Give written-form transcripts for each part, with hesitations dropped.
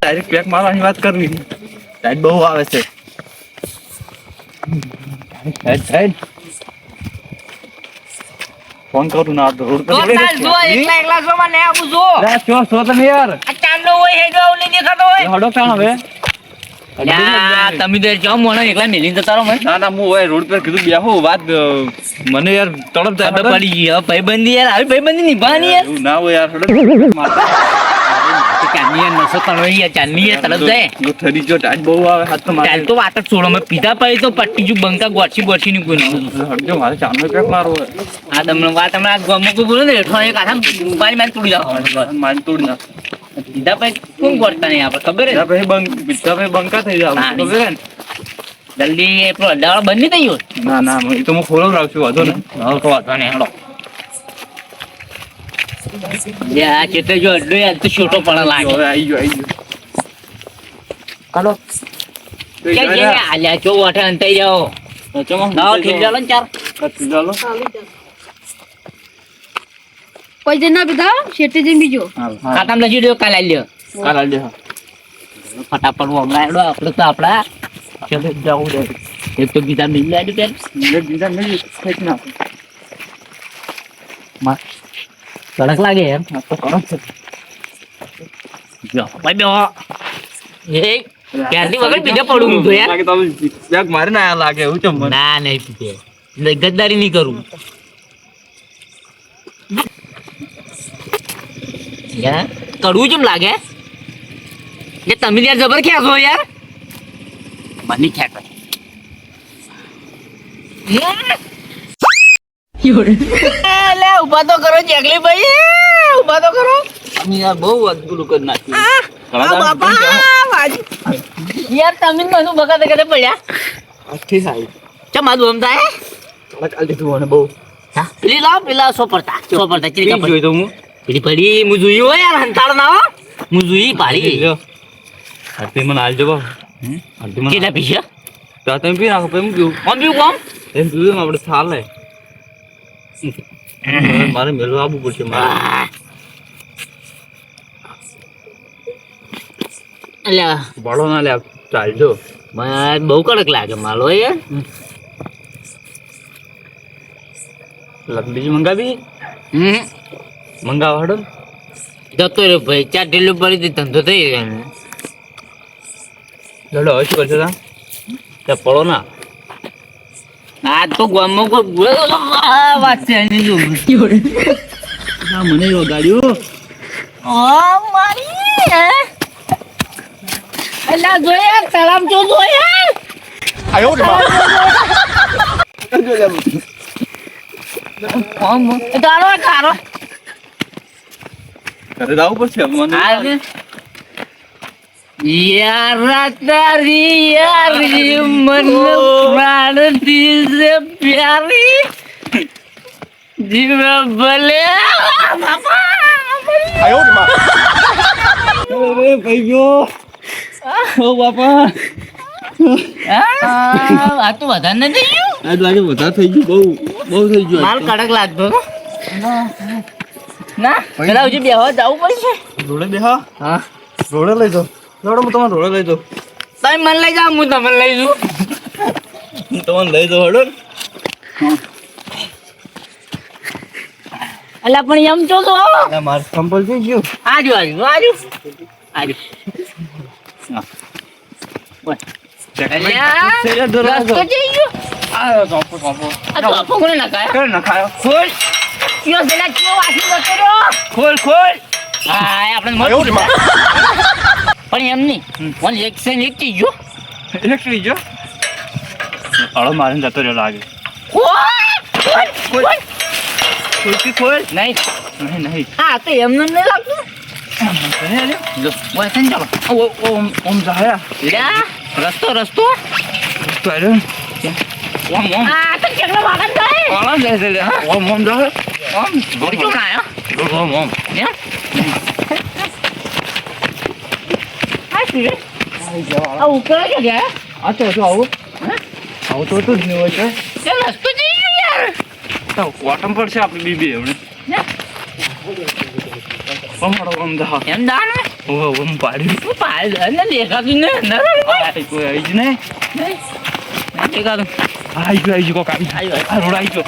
Direct pack મારવાની વાત કરવી. ટાઈટ બહુ આવે છે. ફોન કરું ના તો રોડ પર એકલા જો મને આવું જો છો તમે યાર આ ચાંદલો હોય હેડો નહીં દેખાતો હોય હડો કાણ હવે તમે તો જો મને એકલા મેલીને તો તારો મને ના હું હોય રોડ પર કીધું બેહો વાત મને યાર તડપ ખબર પડી ગઈ હવે ભાઈબંધી યાર આવી ભાઈબંધી નિભાની યાર એવું ના હોય યાર હડો ચાંદની યાર નસો કરો યાર ચાંદની યાર તરફ જાય જો થરી જો ટાઈટ બહુ આવે હાથ તો મારે ચાલ તો વાત જ છોડો મેં પીધા પછી તો પટ્ટી જો બંકા ગોઠી ની કોઈ હડજો મારે ચાંદનો પેક મારો આ તમને વાત હમણાં આ ગમો કોઈ બોલો ને હેઠો એક આથા મારી મારી તોડી જાવ મારી તોડી ના પીધા પછી કોણ ગોઠતા નહીં આપણે ખબર બીજા પછી બંકા થઈ જાવ ખબર હે ને જલ્દી પેલો અડાવાળો બંધ નહીં થઈ ગયો ના ના એ તો હું ફોલો રાખ છું વાંધો ને તો વાંધો નહીં હેડો આ ચેતે જો અડ્ડો યાર તો છોટો પણ લાગે હવે આવી ગયો હાલો આલ્યા ચો વાઠે અંતાઈ જાઓ ના ઠીક ચાલો ને ચાર ચાલો પૈસા ના પીધા શેઠી જઈને બીજો ખાતામાં લખી દો કાલે આલ્યો કાલ આજે ફટાફટ હમણાં હેડો આપણે તો આપડા ચલો જવું દે એક તો બીજા મિલ લાડ્યું પેન બીજા નહીં ખેંચ ના કડક લાગે એમ તો કરો છે જો ભાઈ બેહો એ ક્યારથી વગર પીધે પડું હું તો યાર લાગે તમે બેગ મારી ના લાગે એવું છે મને ના નહીં પીધે ગદ્દારી નહીં કરું યાર કડવું કેમ લાગે કે તમે યાર જબર ખેંચો યાર મને ખેંચો લે ઉભા તો કરો જગલી ભાઈ ઉભા તો કરો યાર બહુ અદભુત કરી યાર તમે મને બગાડે કરે પડ્યા નાખી સાહેબ ચમ આ દોમ થાય કાલ દીધું મને બહુ હા પેલી લાવ પેલા સો પડતા ચીલી કાપડ જોઈ તો હું પેલી પડી હું જોઈ હોય યાર હંતાળ ના હો હું જોઈ પાડી આરતી મને આલજો બા આરતી મને કેટલા પીછે તો તમે પી નાખો પછી હું પીવું કોણ પીવું કોણ એમ પીવું આપણે ચાલે મારે મેળવા આવવું પડશે મારે અલ્યા બળો ના લે ચાલજો મને બહુ કડક લાગે માલો યાર બીજું મંગાવી મંગાવો હડો જતો રહ્યો ભાઈ ચાર ઢીલું પડી હતી ધંધો થઈ ગયો લડો હવે શું કરશે ત્યાં પડો ના આ તો ગામમાં કોઈ વાત છે એની જો મને ગાડીઓ ઓ મારી અલ્લા જોયા સલામ ચો જોયા આયો રે ઓમ તારો તારો ઘરે જાવું પડશે મને યાર તારી યારી મન પ્રાણ દિલ સે પ્યારી જીવ ભલે આયો રે માં અરે ભાઈ ગયો ઓ બાપા આ તો વધારે નથી ગયું આજ લાગે વધારે થઈ ગયું બહુ થઈ ગયું માલ કડક લાગતો ના પેલા હજી બેહવા જવું પડશે રોડે બેહા હા રોડે લઈ જાઓ રોડે હું તમારે રોડે લઈ જાઉં તમે મને લઈ જાઓ હું તમને લઈ જઉં હું તમને લઈ જાઉં હડો અલા પણ એમ છો તો મારે સંપલ થઈ ગયું આજુ આજુ આજુ આજુ રસ્તો જઈ ગયો આ ચોપો આ તો આપો કોને નખાય કર નખાયો ખોલ યો પેલા કેવો વાસી જતો રહ્યો ખોલ હા આપણે પણ એમ નહીં ફોન એક છે એક થઈ ગયો ઇલેક્ટ્રિક જો અળો મારીને જતો રહ્યો લાગે ખોલ નહીં હા તો એમને નહીં લાગતું જો વાસન ચાલો ઓમ જાયા લ્યા રસ્તો તો આયો ઓમ આ તો કેટલા વાગન જાય ઓમ જાય લે ઓમ જાય ઓમ ગોળી ચોમ ના ઓમ હે આ શું આ ઉપર કે ગયા આ તો આવું આવું તો જ નહીં હોય છે તે રસ્તો જઈ ગયો યાર તો વાટમ પડશે આપણે બીબી એવડે ઓમ જા એમ દાન હું પાડ્યું તું પાડ અને દેખાતું ને અંદર કોઈ આવી જ નહીં દેખાતું આવી ગયો કોક આવી આવ્યો. આ રોડ આવી ગયો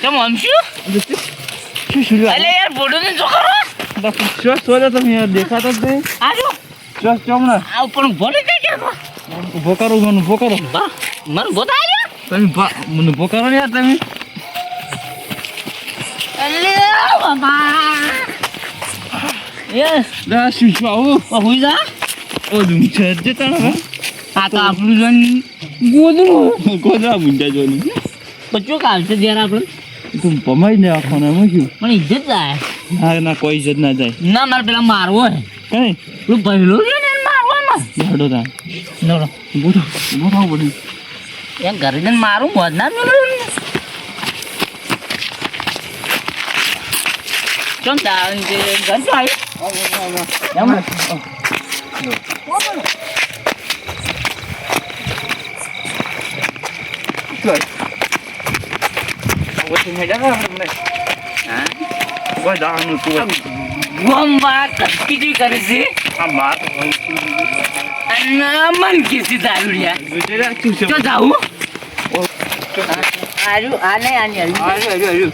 કેમ આમ શું શું અલે યાર ફોટો ને જો કરો શું સોલે તમે યાર દેખાતો જ નહીં આજો શું ચોમણા આ ઉપર ભલે કે કેમ ઉભો કરો મને ઉભો કરો બા મન ગોતા આવ્યો તમે મને ઉભો કરો ને યાર તમે અલે બાબા યસ લા શું આવું હુઈ જા ઓ દુમ છે જતા ને આ તો આપણું જન ગોદરા મુંડા જોની બચ્ચો કાલ છે જ્યારે આપણે તું પમાઈ ને આખોને એમાં શું પણ ઇજ્જત જાય ના કોઈ ઇજ્જત ના જાય ના મારે પેલા મારવો હે કઈ પેલું પહેલો છે ને એને મારવો એમાં હેડો તા નોડો ઉભો થાવ પડ્યું એમ ઘરે જઈને મારું મોજ ના મેળવ્યું ને ચમ દાન છે ઘર તો આવ્યું ગોમવા કટકી કરે છે અને મન કીધી દારૂડિયા તો જાઉં આર્યું આ નહીં આની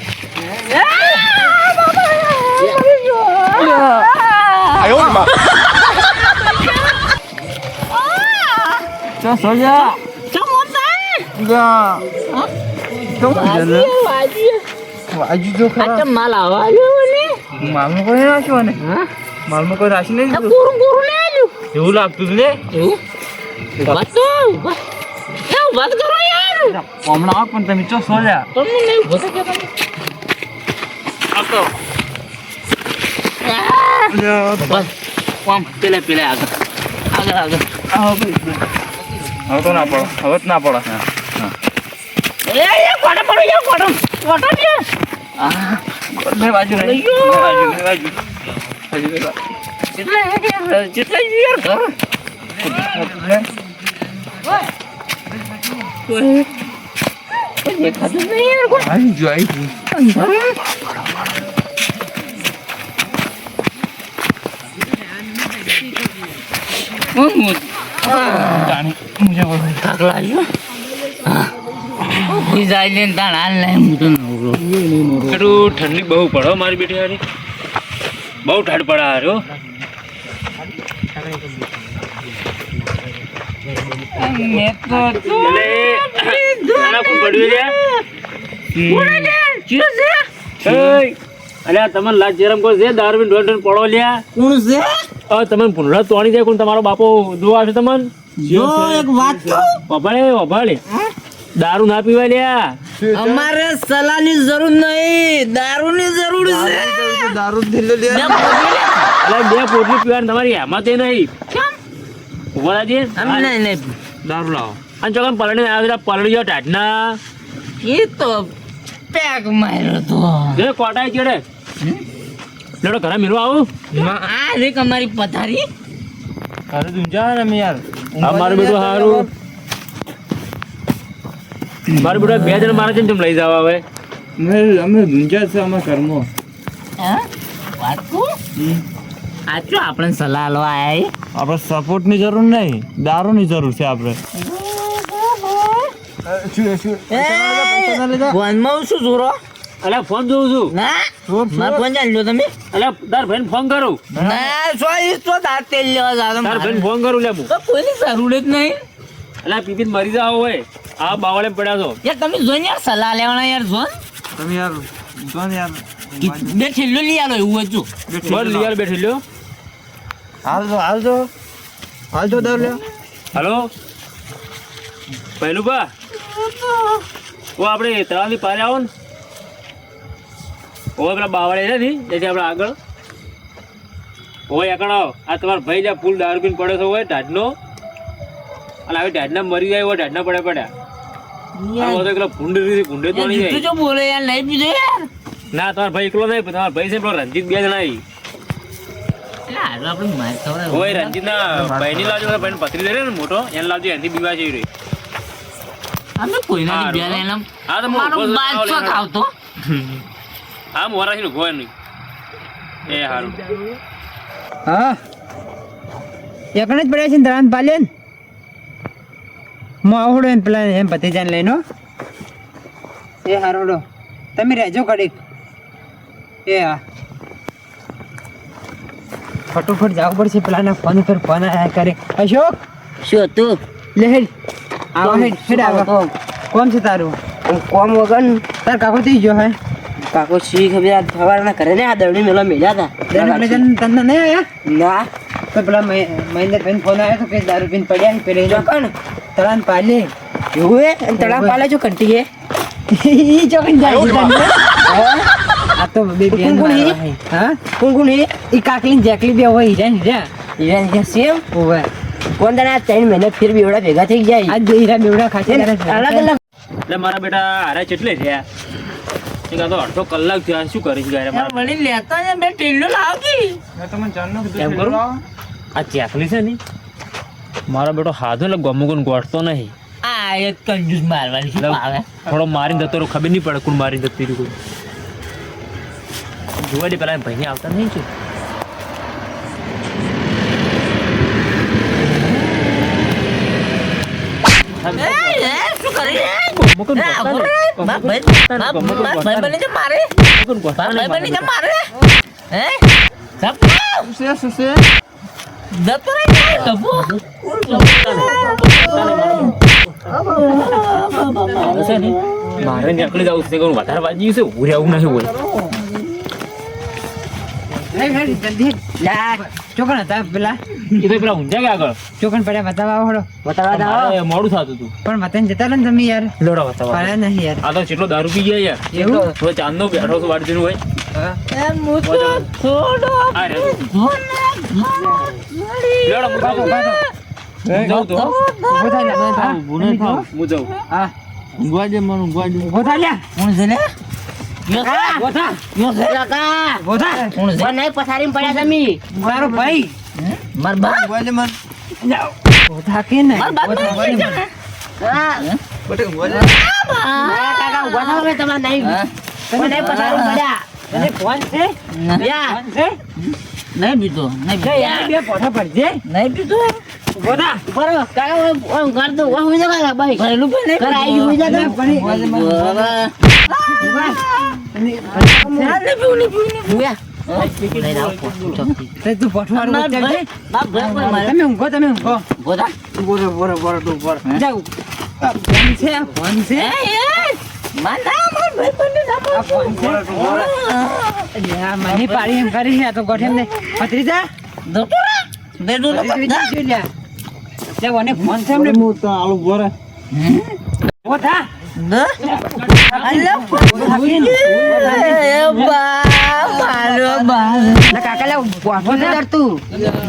સોજા વાજી જો ખરા માલ આવવા ને માલમાં કોઈ નાખ્યો ને માલમાં કોઈ રાશી નહીં પૂરું પૂરું ને આલ્યું એવું લાગતું હતું ને એવું વાત તો વાત કરો યાર હમણાં આવ પણ તમે ચો સોજા તમને નહીં ઉભો થયો તમે બસ કોમ પેલે પેલે આગળ હવે તો ના પડો હવે જ ના પડો એ કોટો પડો યાર કોટો છે બે બાજુ નહીં બાજુ જેટલા યાર ઘર દેખાતું નહીં યાર કોઈ આવી જો આવી મુજે બોલ થાક લાગ્યો જાય ને તાણ હાલ નહીં હું તો નવરો એટલું ઠંડી બહુ પડો મારી બેટી હારી બહુ ઠંડ પડે હાર્યો મેં તો અલ્યા તમને લાજ જરમ કોઈ છે દારૂ પીને ઢોલ પડો લ્યા કોણ છે હવે તમે પુનરા તોડી જાય કોણ તમારો બાપો દુઆ છે તમને જો એક વાત કહું વભાળે દારૂ ના પીવાય લ્યા અમારે સલાહની જરૂર નહીં દારૂની જરૂર છે દારૂ દિલ્લો લે અલ્યા બે પોટલી પીવાની તમારી એમાં તે નહીં ઉભા છે નહીં દારૂ લાવો અને ચોકન પલડી આવ્યા પલડી જાઓ ટાટના એ તો પેક માર્યો તો જે કોટાઈ ચડે લેડો ઘરે મેળવા આવું આ રે અમારી પથારી અરે તું જા ને મે યાર આ મારું બેટું હારું મારું બેટા બે જણ મારા જેમ લઈ જાવ હવે અમે ગુંજા છે અમારા કર્મો હા વાત કહું આચો આપણે સલાહ લો આયા આપણે સપોર્ટ ની જરૂર નહીં દારૂ ની જરૂર છે આપણે ફોનમાં શું જોરો અલ્યા ફોન જોઉં છું ના મારો ફોન ચાલ્યો તમે અલ્યા તાર ભાઈને ફોન કરું ના સોરી તો દાતે લેવા જાતો તાર ભાઈને ફોન કરું લે હું તો કોઈની જરૂર જ નહીં અલ્યા પીપીને મરી જાવ હોય આ બાવળે પડ્યા છો યાર તમે જોઈને યાર સલાહ લેવાના યાર જોન તમે યાર જો ને યાર બે છેલ્લો લઈ આલો એવું હતું બોલ લિયાલ બેઠી લ્યો હાલજો દારૂ લે હલો પહેલું બા ઓ આપણે તળાવની પારે આવો ને ઓ પેલા બાવળે છે ને તેથી આપણે આગળ હોય આગળ આવો આ તમારા ભાઈ જ્યાં ફૂલ દારૂ પીને પડ્યો છો હોય ઢાઢનો અને આવી ઢાઢના મરી જાય હોય ઢાઢના પડ્યા આ બધો એકલો ભૂંડે તો નહીં તું જાય જો બોલે યાર નહીં પીધો યાર ના તમારો ભાઈ એકલો નહીં પણ તમારા ભાઈ છે પેલો રંજીત બે જણા આવી યાર આપણે માર ખવડાવ હોય રંજીતના ભાઈની લાવજો ભાઈને પથરી દે ને મોટો એને લાવજો એનાથી બીવા જેવી રહી અમે કોઈના હારું. બેન એમ હા તો મારો બાદશાહ ખાવતો હા મોરાશી ગોય નહીં એ હારું હા એકણ જ પડ્યા છે ને તળાવ પાલ્યો ને હું આવડો એમ પેલા એમ ભતીજાને લઈને હો. એ હારોડો તમે રહેજો કડીક એ હા ફટોફટ જવું પડશે પેલાના ફોન ઉપર ફોન આયા કરે અશોક શું હતું લે હેડ આવો હેડ આવો કોમ છે તારું કોમ વગર તાર કાકો થઈ ગયો હે કાકો શી ખબર સવારના ઘરે ને આ દવડી મેલો મેલ્યા હતા તને નહીં આયા ના તો પેલા મહેન્દ્રભાઈ ફોન આવ્યો તો કે દારૂ પીને પડ્યા ને પેલે ચોકન તળાવ પાલે એવું હે તળાવ પાલે જો કંટી હે ઈ ચોકન જાય છે તને. આ તો બે બેન કોણ હે? મારવા હે. હા કોણ કોણ હે ઈ કાકલી ને જેકલી બે હોય હીરા ઈરાન સેમ ઓવે કોણ તને આ 3 મહિના ફેર બેવડા ભેગા થઈ જાય આ બે હીરા બેવડા ખાસી કરે છે. અલગ અલગ એટલે મારા બેટા હારા ચેટલે થયા એક આ તો અડધો કલાક થયા શું કરીશ ગારે મારા વળી લેતા ને બે ટીલ્લો લાવકી એમ કરું આ ચેકલી છે ને મારો બેટો હાથો એટલે ગમુગન ગોઠતો નહીં આ એક કંજૂસ મારવાની શું આવે થોડો મારીને જતો રહ્યો ખબર નહીં પડે કોણ મારીને જતી રહ્યું કોઈ જોવા દે પેલા ભાઈને આવતા નહીં છે શું કરી ગમુગન મારે નીકળી જવું છે કે વધારે વાજી છે ઉરે આવું નથી હોય હેડ, હેડ, જલ્દી હેડ. ચોકન હતા પેલા એ તો પેલા ઊંઝા કે આગળ ચોકન પડ્યા બતાવવા આવડો મારે મોડું થતું હતું પણ વતન જતા રહો ને તમે યાર લોડા બતાવવા પાડ્યા નહીં યાર આ તો કેટલો દારૂ પી ગયા યાર એવું? થોડો ચાંદનો બેઠો છું વાડજીનું હોય હા. આ રે લેવડો હું બાતો, બાતો. જાઉં તો ઊભો થા લ્યા. હા, હું જાઉં હા. ઊભો થા લ્યા. કોણ છે ને ઊભો થા. ઊભો થા. નહીં પથારી પડ્યા તમે મારો ભાઈ માર બા ઊભો થા કે નહીં? માર બાપ ઊભો થા, ઊભો થા. કાકા ઉભા થાવ ને તમારે નહીં નહીં પથારી પડ્યા તને ફોન છે? યા ફોન છે? નહીં પીતો નહીં કે યાર બે પોઠા પડજે. નહીં પીતો ઊભો થા. બરો કાકા ઓમ કર દો ઓમ હોય કાકા ભાઈ ઘરેલું પણ નહીં ઘરે આવી હોય જા તો તે તું પોઠવાળું ઉતરજે. તમે ઊંઘો, તમે ઊંઘો. બોરો, બોરો, બોરો, તું બોરો. જાઉં. આ ફોન છે, આ ફોન છે. આ ફોન છે. અલ્યા, મને પાડી એમ કરી છે, આ તો ગોઠેમ ને. ભત્રીજા? ભત્રીજા જોઈ લ્યા. લે, ઓને ફોન છે એમને. ઊભો થા. લે, કાકા, લે, ઊભો થા.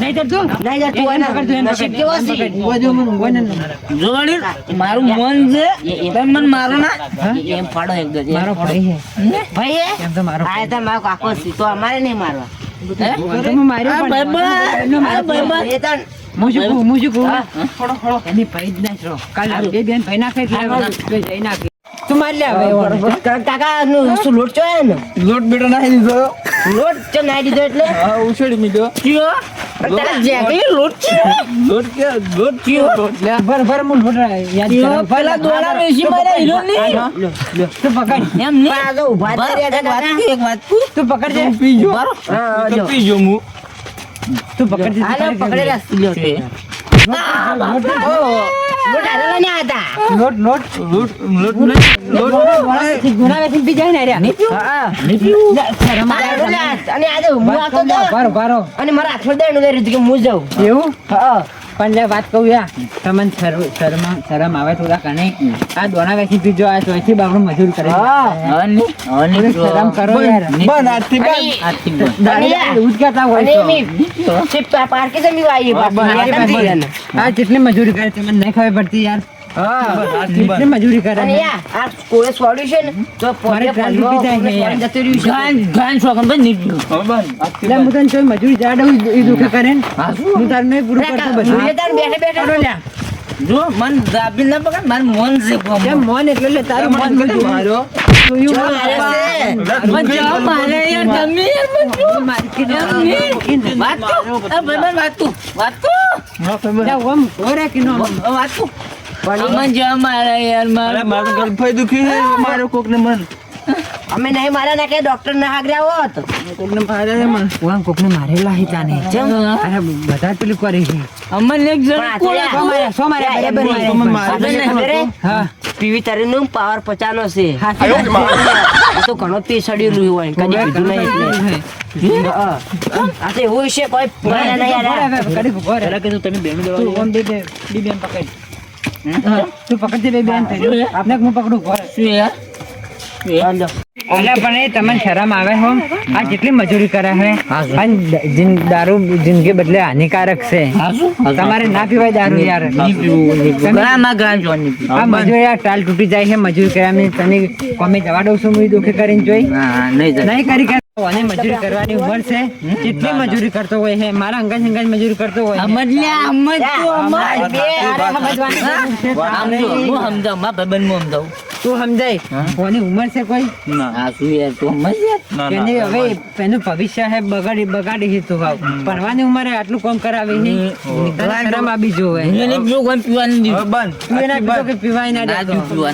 નહીં ડરતું? એમ પકડ, તું એમ પકડ. મારું મન છે તમે મને મારો ના એમ ફાડો એક ગજ મારો ભાઈ છે. ભાઈ એમ તો મારો આ તો મારો કાકો છે તો અમારે નહીં મારવા તો મેં માર્યો પણ એનો મારો ભાઈ. હું શું કહું, હું શું કહું? એની ભાઈ જ નાખો. કાલે બે બેન ભાઈ નાખે એટલે બે જઈ નાખે. તું મારી લે હવે. કાકા નું શું લોટ ચો ને લોટ બેટો નાખી દીધો લોટ ચો નાઈ દીધો એટલે હા ઉછેડી મીધો કયો તારા જેકલી લોટ છે લોટ કે લોટ કયો લે, ભર ભર હું લોટ યાદ કરો. પેલા દોડા વેસી માર્યા હીરો ની તું પકડ. એમ નહીં આ તો ઉભા થઈ રહ્યા હતા એક વાત તું પકડજે. પીજો હા તો પીજો હું તું પકડજે. હાલે પકડેલા લ્યો તે લોટ આરેલા ને આતા લોટ લોટ લોટ લોટ ગુના વેચીને પી જાય ને રે. હા લે, શરમ આવે. અને આજે હું આતો તો ભારો ભારો. અને મારા હાથમાં દેણું દે કે હું જાઉં એવું? હા પણ લે વાત કહું યાર, તમને શરમ આવે થોડા કને. આ દોણા વેચી પીજો, આ ચોથી બાપડું મજૂર કરે. થોડીક શરમ કરો યાર. બન આથી બન દાડી એવું જ કહેતા હોય અને છો. મી સિપ પાર્કે જમી વાઈ આ જેટલી મજૂરી કરે તમને નહીં ખબર પડતી યાર. જેટલી મજૂરી કરે અને યાર આ કોળે છોડ્યું છે ને તો મારે પોતે ટ્રાફિક બી થાય છે યાર. જતું રહ્યું છે ગાન છોકન બન નીકળ્યું એટલે હું તને ચોય મજૂરી જાડું એ દુઃખ કરે ને. હું તારે નહીં પૂરું કરતો બધું. બેઠે બેઠે કરો લ્યા. જો મન દાબી ના પકડ માર મોન છે ગોમ કેમ મોન એટલે લે તારું મોન મારો મન જાવ મારે યાર તમે યાર મન જો વાત તો વાત તો ઓરે કે નો વાત તો મન જાવ મારે યાર અરે મારું ગળફાઈ દુખી હે મારો કોક ને મન અમે નહીં માર્યા ને કે ડોક્ટર ના હાગ્યા હોત કોક ને મારે હે મન કોણ કોકને મારેલા હે તાને અરે બધા પેલું કરે છે અમન એક જણ સો માર્યા બરાબર માર્યા. હા પીવી તારી નું પાવર 50 નો છે આ તો ઘણો પીસડ્યું રહ્યું હોય કદી પીધું નહીં એટલે આ તો એવું છે કોઈ માર્યા નહીં યાર પેલા કીધું તમે બેન તું ઓમ બે બેન પકડ તું પકડ દે બે બેન થઈ આપને હું પકડું ઘોર શું યાર અલા પણ એ તમને શરમ આવે હો આ જેટલી મજૂરી કરે છે અને દારૂ જિંદગી બદલે હાનિકારક છે તમારે ના પીવાય દારૂ યાર આ મજૂરી યાર ટાલ તૂટી જાય છે મજૂરી કર્યા તને કોમે જવા દઉં છું હું દુઃખી કરીને જોઈ નહીં કરી કે અને મજૂરી કરવાની ઉંમર છે જેટલી મજૂરી કરતો હોય છે મારા અંગજ મજૂરી કરતો હોય છે. તું સમજાય કોની ઉંમર છે કોઈ એની હવે એનું ભવિષ્ય છે બગાડી છે તું હાવ ભણવાની ઉંમરે આટલું કામ કરાવે છે તને શરમ આવી જોવે તું એના પીતો કે પીવાય ના દેતો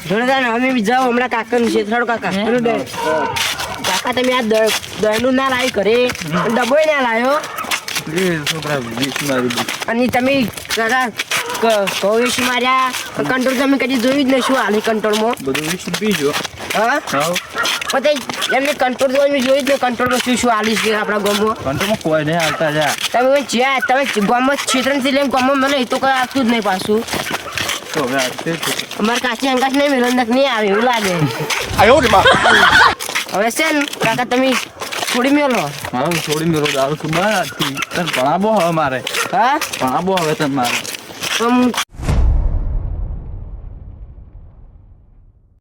જોડેદાર અમે બી જાઓ હમણાં કાકાનું છે થોડું કાકા કાકા તમે આ દળનું ના લાવી ઘરે ડબ્બોય ના લાવ્યો અને તમે કાકા કવેશ માર્યા કંટ્રોલ તમે કદી જોયું જ નહીં શું હાલ કંટ્રોલમાં બધું વિશ પીજો હા પછી એમને કંટ્રોલ જોયું જ નહીં કંટ્રોલમાં શું હાલીશ છે આપણા ગામમાં કંટ્રોલમાં કોઈ નહીં આવતા જા તમે જ્યાં તમે ગામમાં ક્ષેત્રથી લઈને ગામમાં મને એ તો કઈ આવતું જ નહીં પાછું તો હવે આવશે અમારે કાચી અંકાશ નહીં મિલનક નહીં આવે એવું લાગે હવે છે ને કાકા તમે થોડી મેલો હા છોડી મેરો દારૂ સુબા તને ભણાવો હવે મારે હા ભણાવો હવે તને મારે પણ